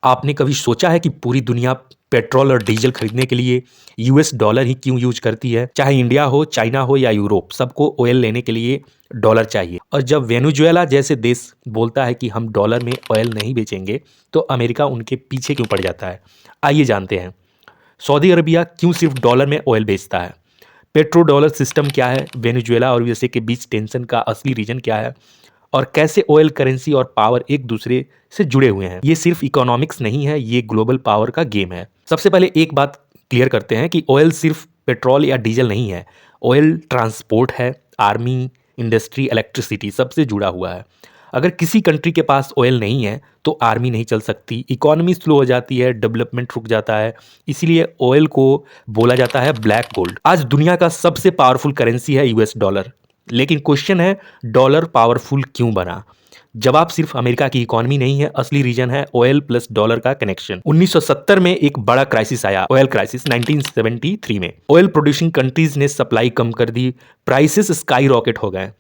आपने कभी सोचा है कि पूरी दुनिया पेट्रोल और डीजल खरीदने के लिए यूएस डॉलर ही क्यों यूज करती है? चाहे इंडिया हो, चाइना हो या यूरोप, सबको ऑयल लेने के लिए डॉलर चाहिए। और जब वेनेजुएला जैसे देश बोलता है कि हम डॉलर में ऑयल नहीं बेचेंगे, तो अमेरिका उनके पीछे क्यों पड़ जाता है? आइए जानते हैं। सऊदी अरबिया क्यों सिर्फ डॉलर में ऑयल बेचता है? पेट्रो डॉलर सिस्टम क्या है? वेनेजुएला और यूएसए के बीच टेंशन का असली रीजन क्या है? और कैसे ऑयल करेंसी और पावर एक दूसरे से जुड़े हुए हैं? ये सिर्फ इकोनॉमिक्स नहीं है, ये ग्लोबल पावर का गेम है। सबसे पहले एक बात क्लियर करते हैं कि ऑयल सिर्फ पेट्रोल या डीजल नहीं है। ऑयल ट्रांसपोर्ट है, आर्मी, इंडस्ट्री, इलेक्ट्रिसिटी सबसे जुड़ा हुआ है। अगर किसी कंट्री के पास ऑयल नहीं है तो आर्मी नहीं चल सकती, इकोनॉमी स्लो हो जाती है, डेवलपमेंट रुक जाता है। इसीलिए ऑयल को बोला जाता है ब्लैक गोल्ड। आज दुनिया का सबसे पावरफुल करेंसी है यूएस डॉलर। लेकिन क्वेश्चन है, डॉलर पावरफुल क्यों बना? जवाब सिर्फ अमेरिका की इकोनॉमी नहीं है, असली रीजन है ऑयल प्लस डॉलर का कनेक्शन। 1970 में एक बड़ा क्राइसिस आया, ऑयल क्राइसिस 1973 में। ऑयल प्रोड्यूसिंग कंट्रीज ने सप्लाई कम कर दी, प्राइसेस स्काई रॉकेट हो गए।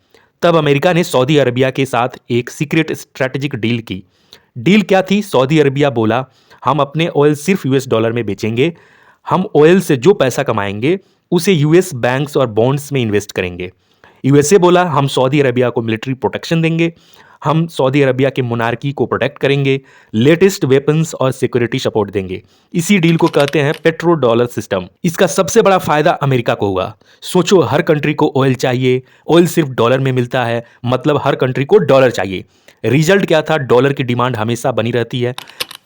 तब अमेरिका ने सऊदी अरबिया के साथ एक सीक्रेट स्ट्रैटेजिक डील की। डील क्या थी? सऊदी अरबिया बोला, हम अपने ऑयल सिर्फ यूएस डॉलर में बेचेंगे। हम ऑयल से जो पैसा कमाएंगे उसे यूएस बैंक्स और बॉन्ड्स में इन्वेस्ट करेंगे। यूएसए बोला, हम सऊदी अरबिया को मिलिट्री प्रोटेक्शन देंगे, हम सऊदी अरबिया के मोनार्की को प्रोटेक्ट करेंगे, लेटेस्ट वेपन्स और सिक्योरिटी सपोर्ट देंगे। इसी डील को कहते हैं पेट्रो डॉलर सिस्टम। इसका सबसे बड़ा फायदा अमेरिका को हुआ। सोचो, हर कंट्री को ऑयल चाहिए, ऑयल सिर्फ डॉलर में मिलता है, मतलब हर कंट्री को डॉलर चाहिए। रिजल्ट क्या था? डॉलर की डिमांड हमेशा बनी रहती है।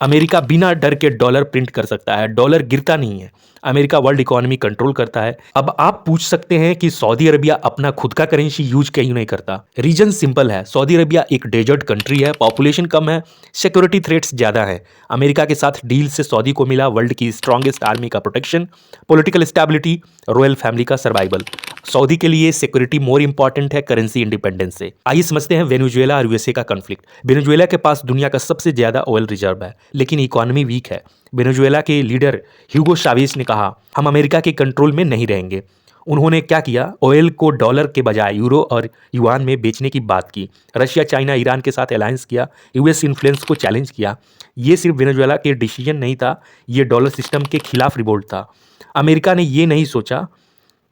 अमेरिका बिना डर के डॉलर प्रिंट कर सकता है, डॉलर गिरता नहीं है। अमेरिका वर्ल्ड इकोनॉमी कंट्रोल करता है। अब आप पूछ सकते हैं कि सऊदी अरबिया अपना खुद का करेंसी यूज क्यों नहीं करता? रीजन सिंपल है, सऊदी अरबिया एक डेजर्ट कंट्री है, पॉपुलेशन कम है, सिक्योरिटी थ्रेट्स ज्यादा है। अमेरिका के साथ डील से सऊदी को मिला वर्ल्ड की स्ट्रॉन्गेस्ट आर्मी का protection, political stability, royal family का सर्वाइवल। सऊदी के लिए सिक्योरिटी मोर इंपॉर्टेंट है करेंसी इंडिपेंडेंस से। आइए समझते हैं वेनेजुएला और यूएसए का कॉन्फ्लिक्ट। वेनेजुएला के पास दुनिया का सबसे ज्यादा ऑयल रिजर्व है, लेकिन इकोनॉमी वीक है। वेनेजुएला के लीडर ह्यूगो चावेज ने कहा, हम अमेरिका के कंट्रोल में नहीं रहेंगे। उन्होंने क्या किया? ऑयल को डॉलर के बजाय यूरो और युआन में बेचने की बात की। रशिया, चाइना, ईरान के साथ अलायंस किया, यूएस इन्फ्लुएंस को चैलेंज किया। ये सिर्फ वेनेजुएला के डिसीजन नहीं था, ये डॉलर सिस्टम के खिलाफ रिवोल्ट था। अमेरिका ने ये नहीं सोचा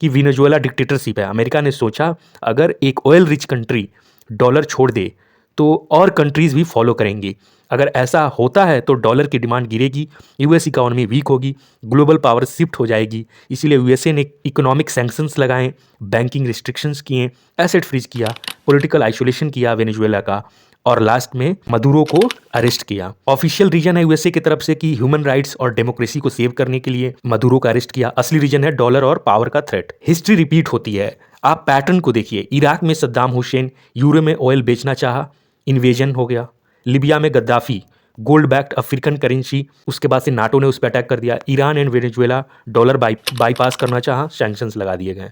कि वेनेजुएला डिक्टेटरशिप है। अमेरिका ने सोचा, अगर एक ऑयल रिच कंट्री डॉलर छोड़ दे तो और कंट्रीज भी फॉलो करेंगी। अगर ऐसा होता है तो डॉलर की डिमांड गिरेगी, यूएस इकोनॉमी वीक होगी, ग्लोबल पावर शिफ्ट हो जाएगी। इसीलिए यूएसए ने इकोनॉमिक सैंक्शंस लगाए, बैंकिंग रिस्ट्रिक्शंस किए, एसेट फ्रीज किया, पॉलिटिकल आइसोलेशन किया वेनेजुएला का, और लास्ट में मदुरो को अरेस्ट किया। ऑफिशियल रीजन है यूएसए की तरफ से कि ह्यूमन राइट्स और डेमोक्रेसी को सेव करने के लिए मदुरो का अरेस्ट किया। असली रीजन है डॉलर और पावर का थ्रेट। हिस्ट्री रिपीट होती है, आप पैटर्न को देखिए। इराक में सद्दाम हुसैन यूरो में ऑयल बेचना चाहा, इन्वेजन हो गया। लिबिया में Gaddafi, gold backed African currency, उसके बाद से नाटो ने उस पर अटैक कर दिया। Iran and Venezuela dollar bypass करना चाहा, सैंक्शंस लगा दिए गए।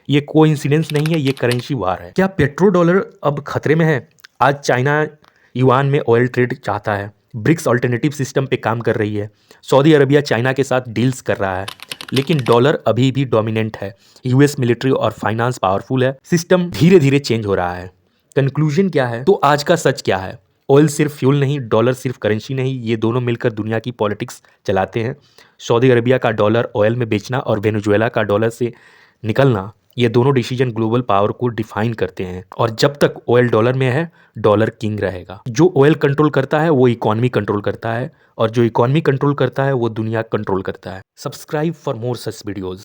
ये कोइंसिडेंस नहीं है, ये करेंसी वार है। क्या पेट्रो डॉलर अब खतरे में है? आज चाइना युआन में ऑयल ट्रेड चाहता है, ब्रिक्स अल्टरनेटिव सिस्टम पे काम कर रही है, सऊदी अरबिया चाइना के साथ डील्स कर रहा है, लेकिन डॉलर अभी भी डोमिनेंट है। यूएस मिलिट्री और फाइनेंस पावरफुल है, सिस्टम धीरे धीरे चेंज हो रहा है। कंक्लूजन क्या है? तो आज का सच क्या है? ऑयल सिर्फ फ्यूल नहीं, डॉलर सिर्फ करेंसी नहीं, ये दोनों मिलकर दुनिया की पॉलिटिक्स चलाते हैं। सऊदी अरबिया का डॉलर ऑयल में बेचना और वेनेजुएला का डॉलर से निकलना, ये दोनों डिसीजन ग्लोबल पावर को डिफाइन करते हैं। और जब तक ऑयल डॉलर में है, डॉलर किंग रहेगा। जो ऑयल कंट्रोल करता है वो इकोनॉमी कंट्रोल करता है, और जो इकोनॉमी कंट्रोल करता है वो दुनिया कंट्रोल करता है। Subscribe for more such videos.